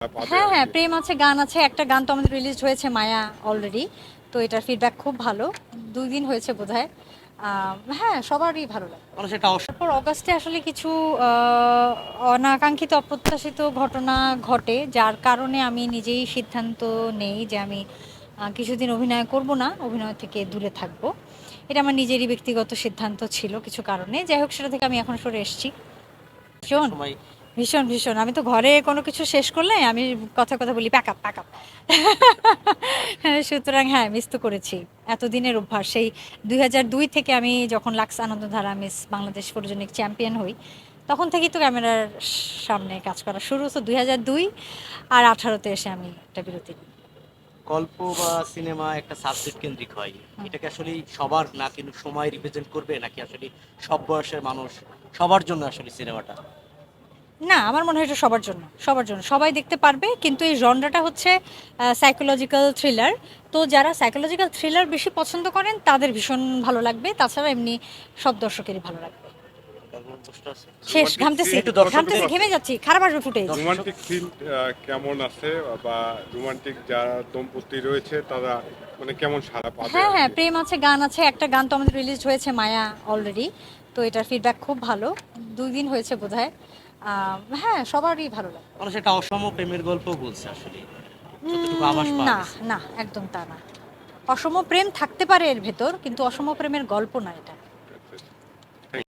হ্যাঁ হ্যাঁ, প্রেম আছে, গান আছে। একটা গান তো আমাদের রিলিজ হয়েছে, মায়া, অলরেডি। তো এটার ফিডব্যাক খুব ভালো। 2 দিন হয়েছে বোধহয়। হ্যাঁ, সবারই ভালো লাগে। তারপর অগাস্টে আসলে কিছু অনাকাঙ্ক্ষিত অপ্রত্যাশিত ঘটনা ঘটে, যার কারণে আমি নিজেই সিদ্ধান্ত নেই যে আমি কিছুদিন অভিনয় করব না, অভিনয় থেকে দূরে থাকব। এটা আমার নিজেরই ব্যক্তিগত সিদ্ধান্ত ছিল কিছু কারণে। যাই হোক, সেটা থেকে আমি এখন সরে এসেছি। ভীষণ ভীষণ ভীষণ, আমি তো ঘরে কোনো কিছু শেষ করলে আমি কথা কথা বলি প্যাক আপ প্যাক আপ। সুতরাং হ্যাঁ, মিস তো করেছি। এতদিনের অভ্যাস, সেই 2002 থেকে আমি যখন Lux Anandadhara Miss Bangladesh photogenic champion হই, তখন থেকেই তো ক্যামেরার সামনে কাজ করা শুরু। তো 2002 আর 18তে এসে আমি একটা বিরতি নিই। গল্প বা সিনেমা একটা সাবজেক্ট কেন্দ্রিক হয়, এটাকে আসলে সবার না কিন্তু সময় রিপ্রেজেন্ট করবে, নাকি আসলে সব বয়সের মানুষ সবার জন্য আসলে সিনেমাটা? না, আমার মনে হয় এটা সবার জন্য, সবার জন্য, সবাই দেখতে পারবে। কিন্তু এই জনরাটা হচ্ছে সাইকোলজিক্যাল থ্রিলার। তো যারা সাইকোলজিক্যাল থ্রিলার বেশি পছন্দ করেন তাদের ভীষণ ভালো লাগবে। তাছাড়া এমনি সব দর্শকেরই ভালো লাগবে। শেষ, রোমান্টিক ঘামতেছি, সিন একটু দর্শক ঘামতেছি, ঘেমে যাচ্ছি, খারাপ আসবে ফুটেজ। রোমান্টিক সিন কেমন আছে, বা রোমান্টিক যারা দম্পতি রয়েছে তারা মানে কেমন সাড়া পাবে হ্যাঁ আর হ্যাঁ, কি? প্রেম আছে, গান আছে। একটা গান তো আমাদের রিলিজ হয়েছে, মায়া, অলরেডি। তো এটার ফিডব্যাক খুব ভালো। 2 দিন হয়েছে বোধহয়। হ্যাঁ, সবারই ভালো লাগে। মানুষ একটা অসম প্রেমের গল্প বলছে আসলে, যতটুকু আভাস পাওয়া না গেছে। না, একদম তা না। অসম প্রেম থাকতে পারে এর ভেতর, কিন্তু অসম প্রেমের গল্প না এটা।